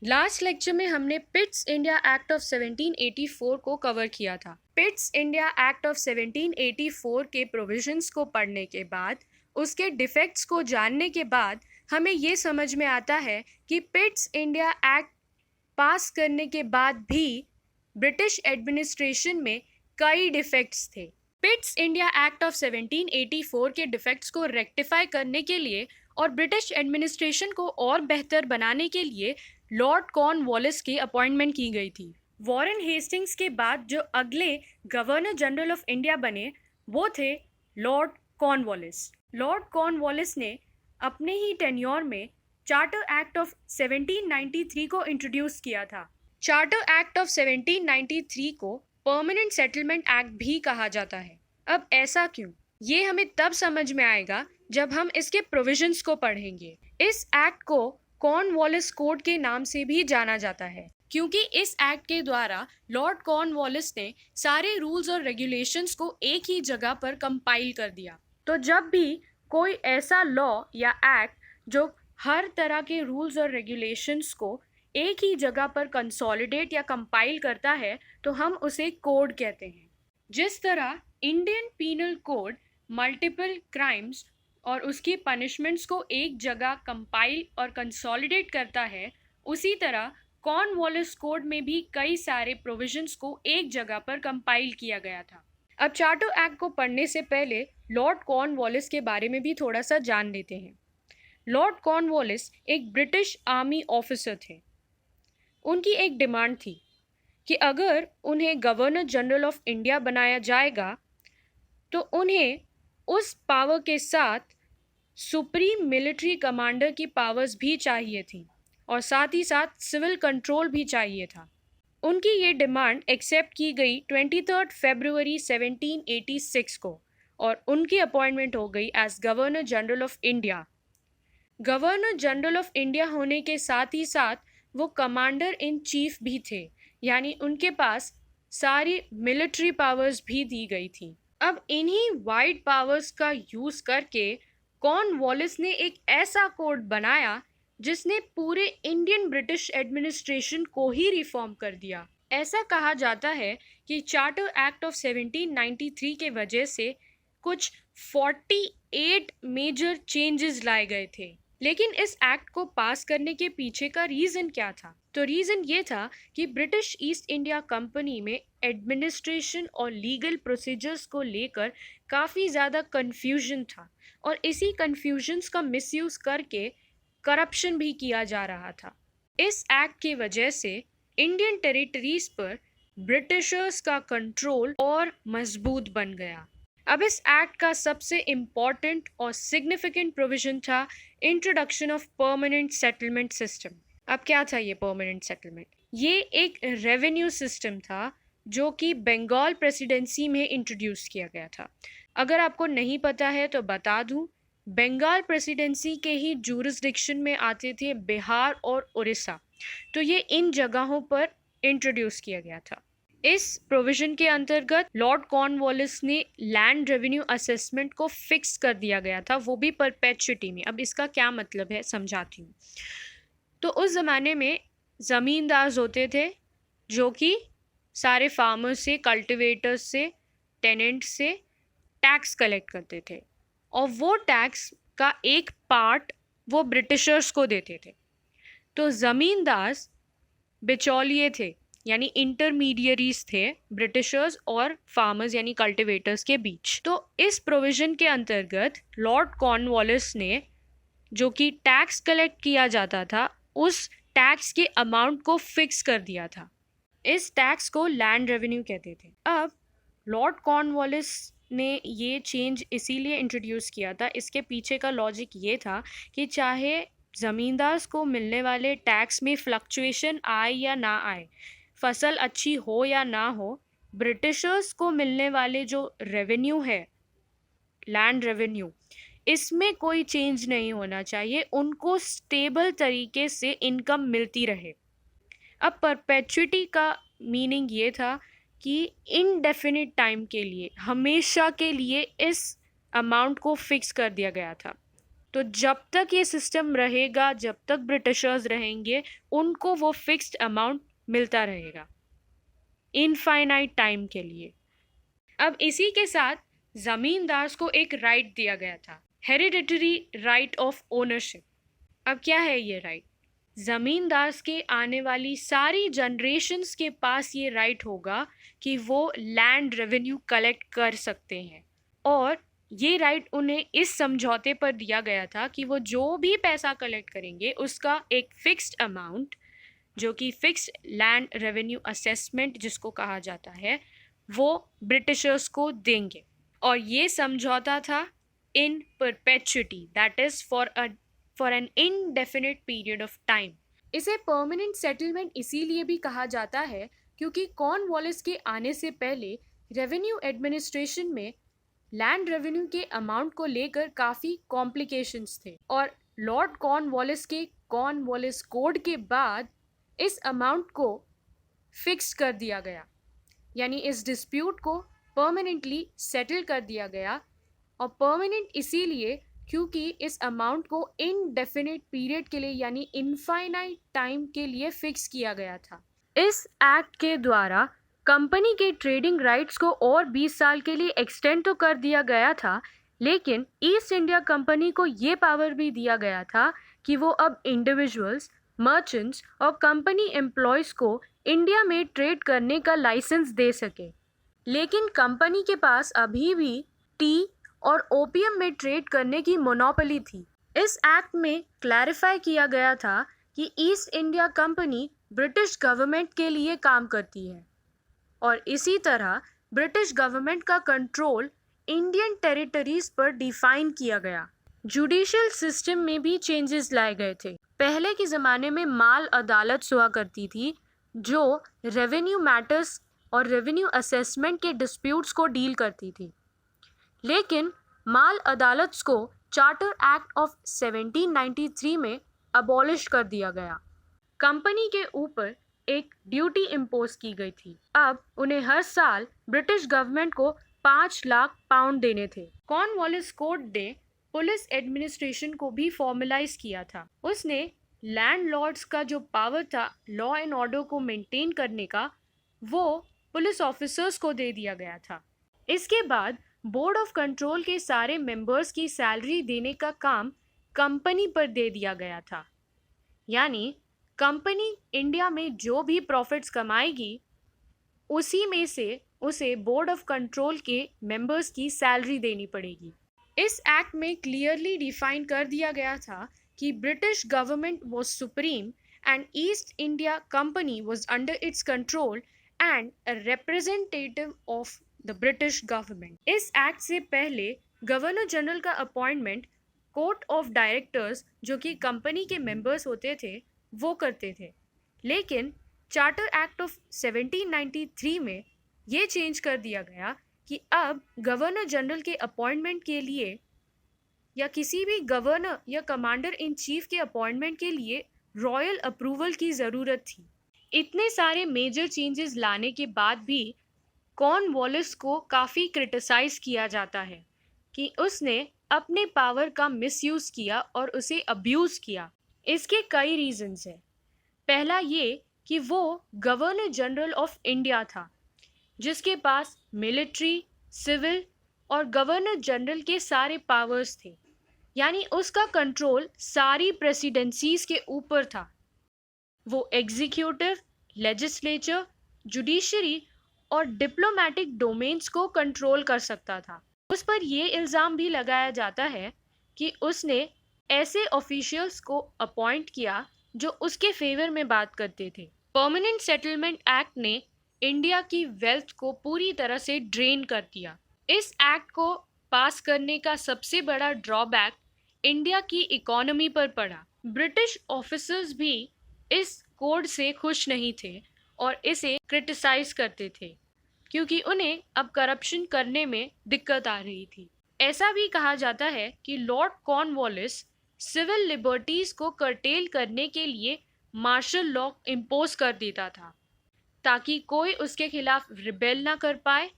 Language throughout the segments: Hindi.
लास्ट लेक्चर में हमने पिट्स इंडिया एक्ट ऑफ 1784 को कवर किया था। पिट्स इंडिया एक्ट ऑफ 1784 के प्रोविजंस को पढ़ने के बाद, उसके डिफेक्ट्स को जानने के बाद हमें ये समझ में आता है कि पिट्स इंडिया एक्ट पास करने के बाद भी ब्रिटिश एडमिनिस्ट्रेशन में कई डिफेक्ट्स थे। पिट्स इंडिया एक्ट ऑफ 1784 के डिफेक्ट्स को रेक्टिफाई करने के लिए और ब्रिटिश एडमिनिस्ट्रेशन को और बेहतर बनाने के लिए लॉर्ड कॉर्नवालिस की अपॉइंटमेंट की गई थी। वॉरेन हेस्टिंग्स के बाद जो अगले गवर्नर जनरल ऑफ इंडिया बने वो थे लॉर्ड कॉर्नवालिस। लॉर्ड कॉर्नवालिस ने अपने ही टेन्योर में चार्टर एक्ट ऑफ 1793 को इंट्रोड्यूस किया था। चार्टर एक्ट ऑफ 1793 को परमानेंट सेटलमेंट एक्ट भी कहा जाता है। अब ऐसा क्यों, ये हमें तब समझ में आएगा जब हम इसके प्रोविजंस को पढ़ेंगे। इस एक्ट को कॉर्नवालिस कोड के नाम से भी जाना जाता है, क्योंकि इस एक्ट के द्वारा लॉर्ड कॉर्नवालिस ने सारे रूल्स और रेगुलेशंस को एक ही जगह पर कंपाइल कर दिया। तो जब भी कोई ऐसा लॉ या एक्ट जो हर तरह के रूल्स और रेगुलेशंस को एक ही जगह पर कंसोलिडेट या कंपाइल करता है तो हम उसे कोड कहते हैं। जिस तरह Indian penal code multiple crimes और उसकी पनिशमेंट्स को एक जगह कंपाइल और कंसोलिडेट करता है, उसी तरह कॉर्नवालिस कोड में भी कई सारे प्रोविजंस को एक जगह पर कंपाइल किया गया था। अब चार्टर एक्ट को पढ़ने से पहले लॉर्ड कॉर्नवालिस के बारे में भी थोड़ा सा जान लेते हैं। लॉर्ड कॉर्नवालिस एक ब्रिटिश आर्मी ऑफिसर थे। उनकी एक डिमांड थी कि अगर उन्हें गवर्नर जनरल ऑफ इंडिया बनाया जाएगा तो उन्हें उस पावर के साथ सुप्रीम मिलिट्री कमांडर की पावर्स भी चाहिए थी और साथ ही साथ सिविल कंट्रोल भी चाहिए था। उनकी ये डिमांड एक्सेप्ट की गई 23 फरवरी 1786 को और उनकी अपॉइंटमेंट हो गई as governor general of India. Governor general of India होने के साथ ही साथ वो कमांडर इन चीफ भी थे, यानी उनके पास सारी मिलिट्री पावर्स भी दी गई थी। अब इन्हीं वाइड पावर्स का यूज़ करके कॉर्नवालिस ने एक ऐसा कोड बनाया जिसने पूरे इंडियन ब्रिटिश एडमिनिस्ट्रेशन को ही रिफॉर्म कर दिया। ऐसा कहा जाता है कि चार्टर एक्ट ऑफ 1793 के वजह से कुछ 48 मेजर चेंजेस लाए गए थे। लेकिन इस एक्ट को पास करने के पीछे का रीज़न क्या था? तो रीज़न ये था कि ब्रिटिश ईस्ट इंडिया कंपनी में एडमिनिस्ट्रेशन और लीगल प्रोसीजर्स को लेकर काफ़ी ज़्यादा कन्फ्यूजन था और इसी कन्फ्यूजन्स का मिसयूज़ करके करप्शन भी किया जा रहा था। इस एक्ट की वजह से इंडियन टेरिटरीज पर ब्रिटिशर्स का कंट्रोल और मजबूत बन गया। अब इस एक्ट का सबसे इम्पॉर्टेंट और सिग्निफिकेंट प्रोविजन था introduction of permanent settlement system. अब क्या था ये परमानेंट सेटलमेंट? ये एक रेवेन्यू सिस्टम था जो कि बंगाल प्रेसिडेंसी में इंट्रोड्यूस किया गया था। अगर आपको नहीं पता है तो बता दूं, बंगाल प्रेसिडेंसी के ही जुरिस्डिक्शन में आते थे बिहार और उड़ीसा, तो ये इन जगहों पर इंट्रोड्यूस किया गया था। इस प्रोविजन के अंतर्गत लॉर्ड कॉर्नवालिस ने लैंड रेवेन्यू असेसमेंट को फिक्स कर दिया गया था, वो भी परपेचुइटी में। अब इसका क्या मतलब है समझाती हूँ। तो उस ज़माने में ज़मींदार होते थे जो कि सारे फार्मर्स से, कल्टिवेटर्स से, टेनेंट्स से टैक्स कलेक्ट करते थे और वो टैक्स का एक पार्ट वो ब्रिटिशर्स को देते थे। तो ज़मींदार बिचौलिए थे, यानी इंटरमीडियरीज थे ब्रिटिशर्स और फार्मर्स यानी कल्टिवेटर्स के बीच। तो इस प्रोविज़न के अंतर्गत लॉर्ड कॉर्नवालिस ने जो कि टैक्स कलेक्ट किया जाता था उस टैक्स के अमाउंट को फिक्स कर दिया था। इस टैक्स को लैंड रेवेन्यू कहते थे। अब लॉर्ड कॉर्नवालिस ने ये चेंज इसीलिए इंट्रोड्यूस किया था, इसके पीछे का लॉजिक ये था कि चाहे ज़मींदार को मिलने वाले टैक्स में फ्लक्चुएशन आए या ना आए, फसल अच्छी हो या ना हो, ब्रिटिशर्स को मिलने वाले जो रेवेन्यू है, लैंड रेवेन्यू, इसमें कोई चेंज नहीं होना चाहिए, उनको स्टेबल तरीके से इनकम मिलती रहे। अब परपेचुइटी का मीनिंग ये था कि इनडेफिनिट टाइम के लिए, हमेशा के लिए इस अमाउंट को फिक्स कर दिया गया था। तो जब तक ये सिस्टम रहेगा, जब तक ब्रिटिशर्स रहेंगे, उनको वो फिक्स्ड अमाउंट मिलता रहेगा इनफाइनाइट टाइम के लिए। अब इसी के साथ जमींदार को एक राइट दिया गया था, हेरिडिटरी राइट ऑफ ओनरशिप। अब क्या है ये राइट? जमींदार के आने वाली सारी जनरेशन्स के पास ये राइट होगा कि वो लैंड रेवेन्यू कलेक्ट कर सकते हैं, और ये राइट उन्हें इस समझौते पर दिया गया था कि वो जो भी पैसा कलेक्ट करेंगे उसका एक फिक्स्ड अमाउंट, जो कि फिक्स्ड लैंड रेवेन्यू असेसमेंट जिसको कहा जाता है, वो ब्रिटिशर्स को देंगे। और ये समझौता था in perpetuity, that is for an indefinite period of time. इसे परमानेंट सेटलमेंट इसीलिए भी कहा जाता है क्योंकि कॉर्नवालिस के आने से पहले रेवेन्यू एडमिनिस्ट्रेशन में लैंड रेवेन्यू के अमाउंट को लेकर काफ़ी कॉम्प्लिकेशंस थे, और लॉर्ड कॉर्नवालिस के कॉर्नवालिस कोड के बाद इस अमाउंट को फिक्स कर दिया गया, यानी इस डिस्प्यूट को परमानेंटली सेटल कर दिया गया। और परमानेंट इसीलिए क्योंकि इस अमाउंट को इनडेफिनिट पीरियड के लिए, यानी इनफाइनाइट टाइम के लिए फिक्स किया गया था। इस एक्ट के द्वारा कंपनी के ट्रेडिंग राइट्स को और 20 साल के लिए एक्सटेंड तो कर दिया गया था, लेकिन ईस्ट इंडिया कंपनी को ये पावर भी दिया गया था कि वो अब इंडिविजुअल्स, मर्चेंट्स और कंपनी एम्प्लॉयज़ को इंडिया में ट्रेड करने का लाइसेंस दे सके। लेकिन कंपनी के पास अभी भी टी और ओपियम में ट्रेड करने की मोनोपोली थी। इस एक्ट में क्लैरिफाई किया गया था कि east India company British government के लिए काम करती है, और इसी तरह ब्रिटिश गवर्नमेंट का कंट्रोल इंडियन टेरिटरीज पर डिफाइन किया गया। जुडिशियल सिस्टम में भी चेंजेस लाए गए थे। पहले के ज़माने में माल अदालत हुआ करती थी जो रेवेन्यू मैटर्स और रेवेन्यू असेसमेंट के डिस्प्यूट्स को डील करती थी, लेकिन माल अदालत को चार्टर एक्ट ऑफ 1793 में अबॉलिश कर दिया गया। कंपनी के ऊपर एक ड्यूटी इम्पोज की गई थी। अब उन्हें हर साल ब्रिटिश गवर्नमेंट को 5 लाख पाउंड देने थे। कॉर्नवालिस कोड ने पुलिस एडमिनिस्ट्रेशन को भी फॉर्मलाइज किया था। उसने लैंडलॉर्ड्स का जो पावर था लॉ एंड ऑर्डर को मेंटेन करने का, वो पुलिस ऑफिसर्स को दे दिया गया था। इसके बाद बोर्ड ऑफ कंट्रोल के सारे मेंबर्स की सैलरी देने का काम कंपनी पर दे दिया गया था, यानी कंपनी इंडिया में जो भी प्रॉफिट्स कमाएगी उसी में से उसे बोर्ड ऑफ कंट्रोल के मेंबर्स की सैलरी देनी पड़ेगी। इस एक्ट में क्लियरली डिफाइन कर दिया गया था कि British government was supreme and east India company was under its control and a representative of the British government. इस एक्ट से पहले गवर्नर जनरल का अपॉइंटमेंट कोर्ट ऑफ डायरेक्टर्स, जो कि कंपनी के मेंबर्स होते थे, वो करते थे। लेकिन चार्टर एक्ट ऑफ 1793 में ये चेंज कर दिया गया कि अब गवर्नर जनरल के अपॉइंटमेंट के लिए या किसी भी गवर्नर या कमांडर इन चीफ के अपॉइंटमेंट के लिए रॉयल अप्रूवल की ज़रूरत थी। इतने सारे मेजर चेंजेस लाने के बाद भी कॉर्नवालिस को काफ़ी क्रिटिसाइज़ किया जाता है कि उसने अपने पावर का मिसयूज़ किया और उसे अब्यूज़ किया। इसके कई रीजंस हैं। पहला ये कि वो गवर्नर जनरल ऑफ इंडिया था, जिसके पास मिलिट्री, सिविल और गवर्नर जनरल के सारे पावर्स थे, यानी उसका कंट्रोल सारी प्रेसिडेंसीज के ऊपर था। वो एग्जीक्यूटिव, लेजिस्लेचर, जुडिशरी और डिप्लोमेटिक डोमेन्स को कंट्रोल कर सकता था। उस पर ये इल्ज़ाम भी लगाया जाता है कि उसने ऐसे ऑफिशियल्स को अपॉइंट किया जो उसके फेवर में बात करते थे। परमानेंट सेटलमेंट एक्ट ने इंडिया की वेल्थ को पूरी तरह से ड्रेन कर दिया। इस एक्ट को पास करने का सबसे बड़ा ड्रॉबैक इंडिया की इकोनॉमी पर पड़ा। ब्रिटिश ऑफिसर्स भी इस कोड से खुश नहीं थे और इसे क्रिटिसाइज करते थे, क्योंकि उन्हें अब करप्शन करने में दिक्कत आ रही थी। ऐसा भी कहा जाता है कि लॉर्ड कॉर्नवालिस सिविल लिबर्टीज को कर्टेल करने के लिए मार्शल लॉ इम्पोज कर देता था, ताकि कोई उसके खिलाफ रिबेल ना कर पाए,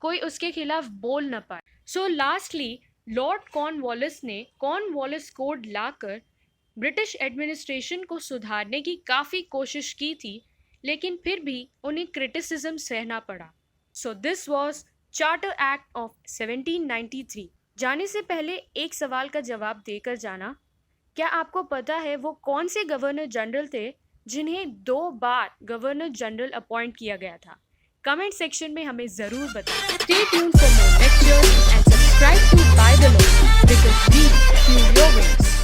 कोई उसके खिलाफ बोल ना पाए। सो लास्टली लॉर्ड कॉर्नवालिस ने कॉर्नवालिस कोड लाकर ब्रिटिश एडमिनिस्ट्रेशन को सुधारने की काफ़ी कोशिश की थी, लेकिन फिर भी उन्हें क्रिटिसिज्म सहना पड़ा। So this was charter act of 1793। जाने से पहले एक सवाल का जवाब देकर जाना, क्या आपको पता है वो कौन से गवर्नर जनरल थे जिन्हें 2 बार गवर्नर जनरल अपॉइंट किया गया था? कमेंट सेक्शन में हमें ज़रूर बताएं। Stay tuned for more lectures and subscribe to By the Law because we fuel your wings.